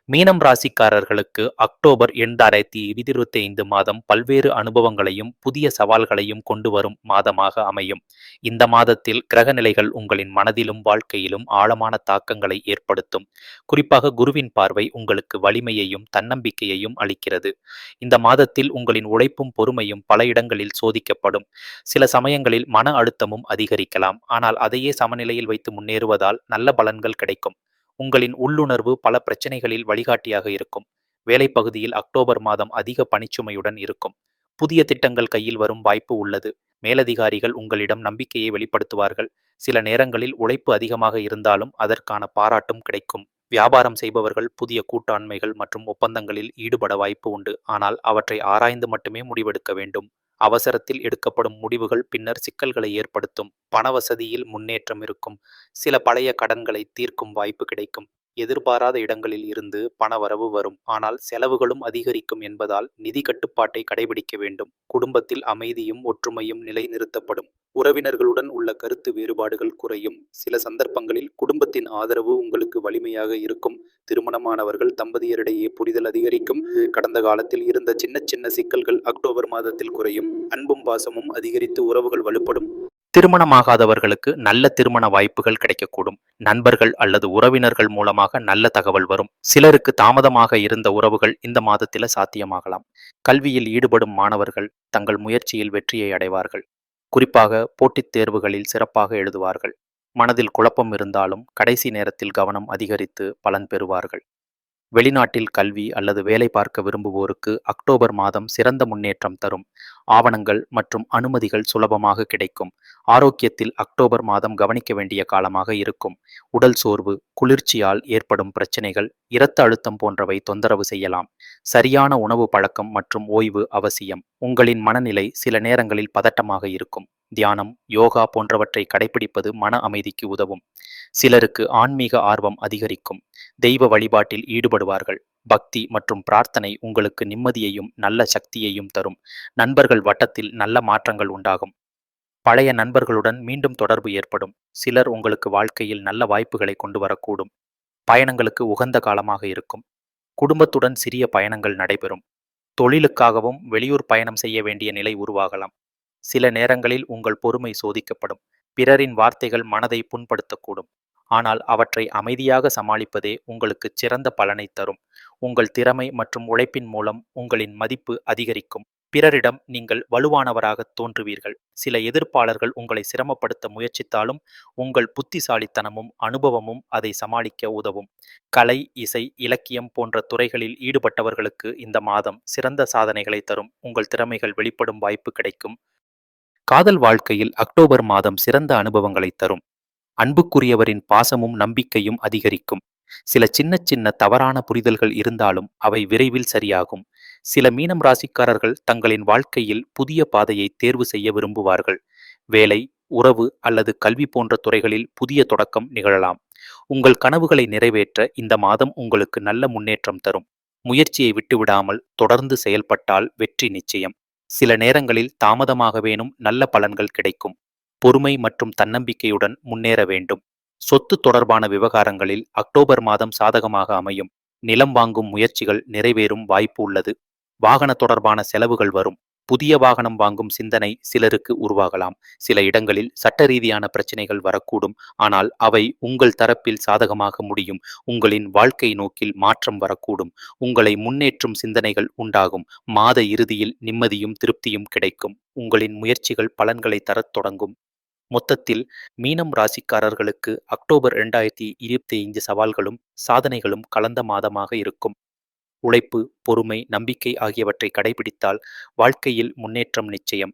மீனம் ராசிக்காரர்களுக்கு அக்டோபர் 2025 மாதம் பல்வேறு அனுபவங்களையும் புதிய சவால்களையும் கொண்டு வரும் மாதமாக அமையும். இந்த மாதத்தில் கிரகநிலைகள் உங்களின் மனதிலும் வாழ்க்கையிலும் ஆழமான தாக்கங்களை ஏற்படுத்தும். குறிப்பாக குருவின் பார்வை உங்களுக்கு வலிமையையும் தன்னம்பிக்கையையும் அளிக்கிறது. இந்த மாதத்தில் உங்களின் உழைப்பும் பொறுமையும் பல இடங்களில் சோதிக்கப்படும். சில சமயங்களில் மன அழுத்தமும் அதிகரிக்கலாம், ஆனால் அதையே சமநிலையில் வைத்து முன்னேறுவதால் நல்ல பலன்கள் கிடைக்கும். உங்களின் உள்ளுணர்வு பல பிரச்சனைகளில் வழிகாட்டியாக இருக்கும். வேலை பகுதியில் அக்டோபர் மாதம் அதிக பணிச்சுமையுடன் இருக்கும். புதிய திட்டங்கள் கையில் வரும் வாய்ப்பு உள்ளது. மேலதிகாரிகள் உங்களிடம் நம்பிக்கையை வெளிப்படுத்துவார்கள். சில நேரங்களில் உழைப்பு அதிகமாக இருந்தாலும் அதற்கான பாராட்டும் கிடைக்கும். வியாபாரம் செய்பவர்கள் புதிய கூட்டாண்மைகள் மற்றும் ஒப்பந்தங்களில் ஈடுபட வாய்ப்பு உண்டு, ஆனால் அவற்றை ஆராய்ந்து மட்டுமே முடிவெடுக்க வேண்டும். அவசரத்தில் எடுக்கப்படும் முடிவுகள் பின்னர் சிக்கல்களை ஏற்படுத்தும். பண வசதியில் முன்னேற்றம் இருக்கும். சில பழைய கடன்களை தீர்க்கும் வாய்ப்பு கிடைக்கும். எதிர்பாராத இடங்களில் இருந்து பண வரவு வரும், ஆனால் செலவுகளும் அதிகரிக்கும் என்பதால் நிதி கட்டுப்பாட்டை கடைபிடிக்க வேண்டும். குடும்பத்தில் அமைதியும் ஒற்றுமையும் நிலைநிறுத்தப்படும். உறவினர்களுடன் உள்ள கருத்து வேறுபாடுகள் குறையும். சில சந்தர்ப்பங்களில் குடும்பத்தின் ஆதரவு உங்களுக்கு வலிமையாக இருக்கும். திருமணமானவர்கள் தம்பதியரிடையே புரிதல் அதிகரிக்கும். கடந்த காலத்தில் இருந்த சின்ன சின்ன சிக்கல்கள் அக்டோபர் மாதத்தில் குறையும். அன்பும் பாசமும் அதிகரித்து உறவுகள் வலுப்படும். திருமணமாகாதவர்களுக்கு நல்ல திருமண வாய்ப்புகள் கிடைக்கக்கூடும். நண்பர்கள் அல்லது உறவினர்கள் மூலமாக நல்ல தகவல் வரும். சிலருக்கு தாமதமாக இருந்த உறவுகள் இந்த மாதத்தில சாத்தியமாகலாம். கல்வியில் ஈடுபடும் மாணவர்கள் தங்கள் முயற்சியில் வெற்றியை அடைவார்கள். குறிப்பாக போட்டித் தேர்வுகளில் சிறப்பாக எழுதுவார்கள். மனதில் குழப்பம் இருந்தாலும் கடைசி நேரத்தில் கவனம் அதிகரித்து பலன் பெறுவார்கள். வெளிநாட்டில் கல்வி அல்லது வேலை பார்க்க விரும்புவோருக்கு அக்டோபர் மாதம் சிறந்த முன்னேற்றம் தரும். ஆவணங்கள் மற்றும் அனுமதிகள் சுலபமாக கிடைக்கும். ஆரோக்கியத்தில் அக்டோபர் மாதம் கவனிக்க வேண்டிய காலமாக இருக்கும். உடல் சோர்வு, குளிர்ச்சியால் ஏற்படும் பிரச்சனைகள், இரத்த அழுத்தம் போன்றவை தொந்தரவு செய்யலாம். சரியான உணவு பழக்கம் மற்றும் ஓய்வு அவசியம். உங்களின் மனநிலை சில நேரங்களில் பதட்டமாக இருக்கும். தியானம், யோகா போன்றவற்றை கடைபிடிப்பது மன அமைதிக்கு உதவும். சிலருக்கு ஆன்மீக ஆர்வம் அதிகரிக்கும். தெய்வ வழிபாட்டில் ஈடுபடுவார்கள். பக்தி மற்றும் பிரார்த்தனை உங்களுக்கு நிம்மதியையும் நல்ல சக்தியையும் தரும். நண்பர்கள் வட்டத்தில் நல்ல மாற்றங்கள் உண்டாகும். பழைய நண்பர்களுடன் மீண்டும் தொடர்பு ஏற்படும். சிலர் உங்களுக்கு வாழ்க்கையில் நல்ல வாய்ப்புகளை கொண்டு வரக்கூடும். பயணங்களுக்கு உகந்த காலமாக இருக்கும். குடும்பத்துடன் சிறிய பயணங்கள் நடைபெறும். தொழிலுக்காகவும் வெளியூர் பயணம் செய்ய வேண்டிய நிலை உருவாகலாம். சில நேரங்களில் உங்கள் பொறுமை சோதிக்கப்படும். பிறரின் வார்த்தைகள் மனதை புண்படுத்தக்கூடும், ஆனால் அவற்றை அமைதியாக சமாளிப்பதே உங்களுக்கு சிறந்த பலனை தரும். உங்கள் திறமை மற்றும் உழைப்பின் மூலம் உங்களின் மதிப்பு அதிகரிக்கும். பிறரிடம் நீங்கள் வலுவானவராக தோன்றுவீர்கள். சில எதிர்ப்பாளர்கள் உங்களை சிரமப்படுத்த முயற்சித்தாலும் உங்கள் புத்திசாலித்தனமும் அனுபவமும் அதை சமாளிக்க உதவும். கலை, இசை, இலக்கியம் போன்ற துறைகளில் ஈடுபட்டவர்களுக்கு இந்த மாதம் சிறந்த சாதனைகளை தரும். உங்கள் திறமைகள் வெளிப்படும் வாய்ப்பு கிடைக்கும். காதல் வாழ்க்கையில் அக்டோபர் மாதம் சிறந்த அனுபவங்களை தரும். அன்புக்குரியவரின் பாசமும் நம்பிக்கையும் அதிகரிக்கும். சில சின்ன சின்ன தவறான புரிதல்கள் இருந்தாலும் அவை விரைவில் சரியாகும். சில மீனம் ராசிக்காரர்கள் தங்களின் வாழ்க்கையில் புதிய பாதையை தேர்வு செய்ய விரும்புவார்கள். வேலை, உறவு அல்லது கல்வி போன்ற துறைகளில் புதிய தொடக்கம் நிகழலாம். உங்கள் கனவுகளை நிறைவேற்ற இந்த மாதம் உங்களுக்கு நல்ல முன்னேற்றம் தரும். முயற்சியை விட்டுவிடாமல் தொடர்ந்து செயல்பட்டால் வெற்றி நிச்சயம். சில நேரங்களில் தாமதமாகவேனும் நல்ல பலன்கள் கிடைக்கும். பொறுமை மற்றும் தன்னம்பிக்கையுடன் முன்னேற வேண்டும். சொத்து தொடர்பான விவகாரங்களில் அக்டோபர் மாதம் சாதகமாக அமையும். நிலம் வாங்கும் முயற்சிகள் நிறைவேறும் வாய்ப்பு உள்ளது. வாகன தொடர்பான செலவுகள் வரும். புதிய வாகனம் வாங்கும் சிந்தனை சிலருக்கு உருவாகலாம். சில இடங்களில் சட்ட ரீதியான பிரச்சனைகள் வரக்கூடும், ஆனால் அவை உங்கள் தரப்பில் சாதகமாக முடியும். உங்களின் வாழ்க்கை நோக்கில் மாற்றம் வரக்கூடும். உங்களை முன்னேற்றும் சிந்தனைகள் உண்டாகும். மாத இறுதியில் நிம்மதியும் திருப்தியும் கிடைக்கும். உங்களின் முயற்சிகள் பலன்களை தரத் தொடங்கும். மொத்தத்தில் மீனம் ராசிக்காரர்களுக்கு அக்டோபர் 2025 சவால்களும் சாதனைகளும் கலந்த மாதமாக இருக்கும். உழைப்பு, பொறுமை, நம்பிக்கை ஆகியவற்றை கடைபிடித்தால் வாழ்க்கையில் முன்னேற்றம் நிச்சயம்.